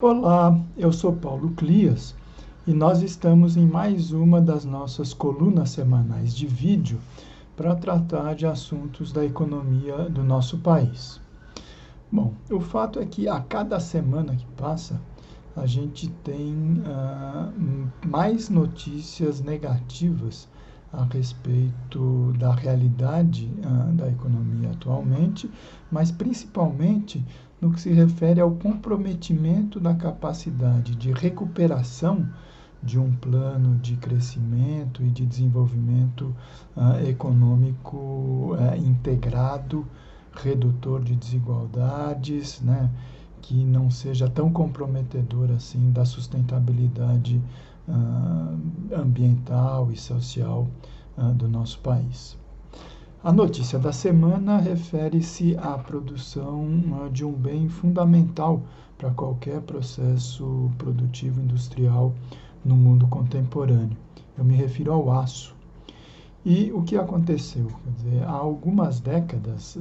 Olá, eu sou Paulo Clias e nós estamos em mais uma das nossas colunas semanais de vídeo para tratar de assuntos da economia do nosso país. Bom, o fato é que a cada semana que passa, a gente tem mais notícias negativas a respeito da realidade da economia atualmente, mas principalmente no que se refere ao comprometimento da capacidade de recuperação de um plano de crescimento e de desenvolvimento econômico integrado, redutor de desigualdades, né, que não seja tão comprometedor assim da sustentabilidade ambiental e social do nosso país. A notícia da semana refere-se à produção de um bem fundamental para qualquer processo produtivo industrial no mundo contemporâneo. Eu me refiro ao aço. E o que aconteceu? Quer dizer, há algumas décadas,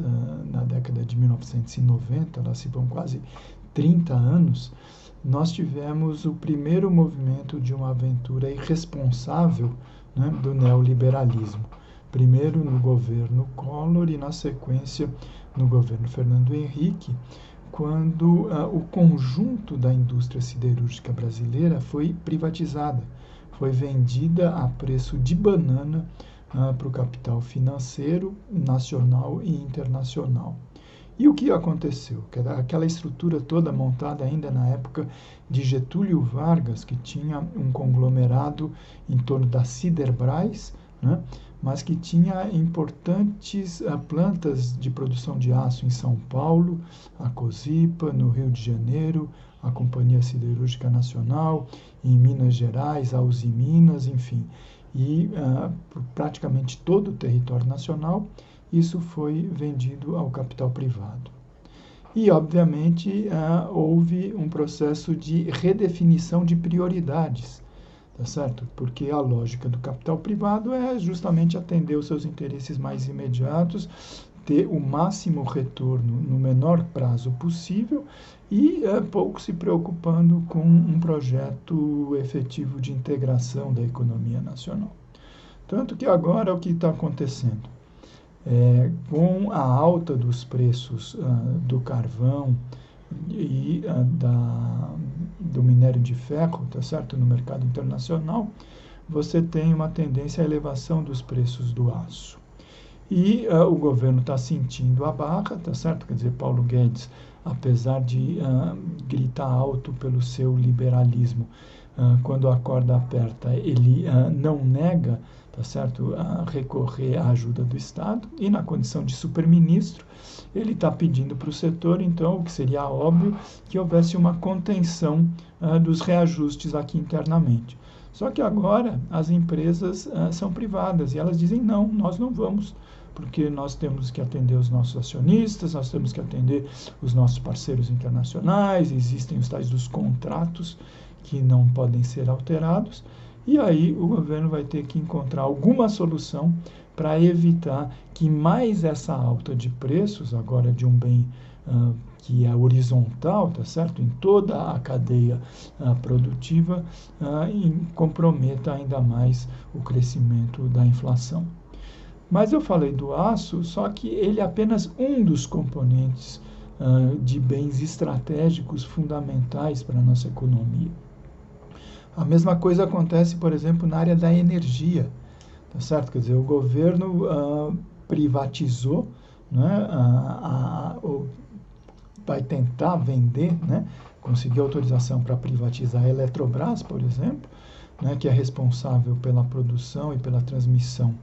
na década de 1990, lá se vão quase 30 anos, nós tivemos o primeiro movimento de uma aventura irresponsável, né, do neoliberalismo. Primeiro no governo Collor e, na sequência, no governo Fernando Henrique, quando o conjunto da indústria siderúrgica brasileira foi privatizada, foi vendida a preço de banana para o capital financeiro nacional e internacional. E o que aconteceu? Aquela estrutura toda montada ainda na época de Getúlio Vargas, que tinha um conglomerado em torno da Siderbras, né, mas que tinha importantes plantas de produção de aço em São Paulo, a Cosipa, no Rio de Janeiro, a Companhia Siderúrgica Nacional, em Minas Gerais, a Usiminas, enfim. E por praticamente todo o território nacional, isso foi vendido ao capital privado. E, obviamente, houve um processo de redefinição de prioridades, tá certo? Porque a lógica do capital privado é justamente atender os seus interesses mais imediatos, ter o máximo retorno no menor prazo possível e pouco se preocupando com um projeto efetivo de integração da economia nacional. Tanto que agora o que está acontecendo? Com a alta dos preços do carvão e do minério de ferro, tá certo, no mercado internacional, você tem uma tendência à elevação dos preços do aço. E o governo está sentindo a barra, tá certo? Quer dizer, Paulo Guedes, apesar de gritar alto pelo seu liberalismo, quando a corda aperta, ele não nega, tá certo, a recorrer à ajuda do Estado, e na condição de superministro, ele está pedindo para o setor, então, o que seria óbvio, que houvesse uma contenção dos reajustes aqui internamente. Só que agora as empresas são privadas e elas dizem não, nós não vamos, porque nós temos que atender os nossos acionistas, nós temos que atender os nossos parceiros internacionais, existem os tais dos contratos que não podem ser alterados, e aí o governo vai ter que encontrar alguma solução para evitar que mais essa alta de preços, agora de um bem que é horizontal, tá certo, em toda a cadeia produtiva, comprometa ainda mais o crescimento da inflação. Mas eu falei do aço, só que ele é apenas um dos componentes de bens estratégicos fundamentais para a nossa economia. A mesma coisa acontece, por exemplo, na área da energia, tá certo? Quer dizer, o governo privatizou, né, vai tentar vender, né, conseguir autorização para privatizar a Eletrobras, por exemplo, né, que é responsável pela produção e pela transmissão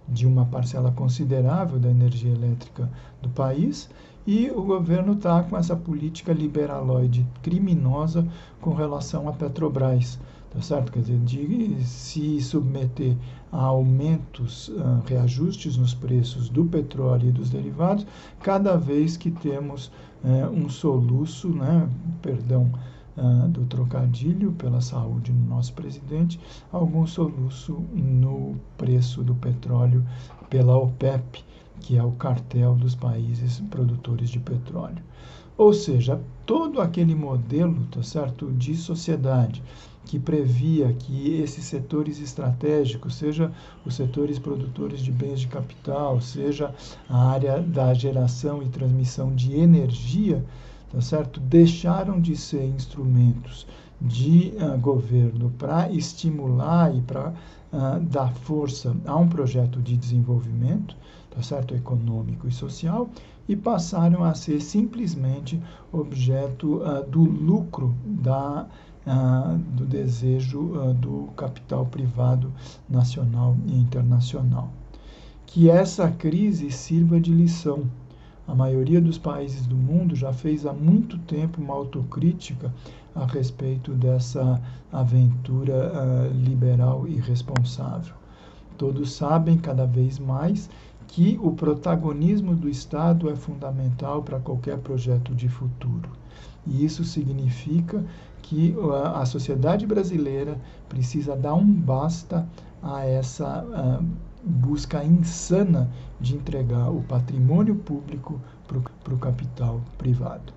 de uma parcela considerável da energia elétrica do país, e o governo está com essa política liberaloide criminosa com relação à Petrobras, tá certo? Quer dizer, de se submeter a aumentos, reajustes nos preços do petróleo e dos derivados, cada vez que temos um soluço, né, perdão, do trocadilho pela saúde do nosso presidente, algum soluço no preço do petróleo pela OPEP, que é o cartel dos países produtores de petróleo. Ou seja, todo aquele modelo, tá certo, de sociedade que previa que esses setores estratégicos, seja os setores produtores de bens de capital, seja a área da geração e transmissão de energia, tá certo, deixaram de ser instrumentos de governo para estimular e para dar força a um projeto de desenvolvimento, tá certo, econômico e social, e passaram a ser simplesmente objeto do lucro do desejo do capital privado nacional e internacional. Que essa crise sirva de lição. A maioria dos países do mundo já fez há muito tempo uma autocrítica a respeito dessa aventura liberal e irresponsável. Todos sabem cada vez mais que o protagonismo do Estado é fundamental para qualquer projeto de futuro. E isso significa que a sociedade brasileira precisa dar um basta a essa busca insana de entregar o patrimônio público para o capital privado.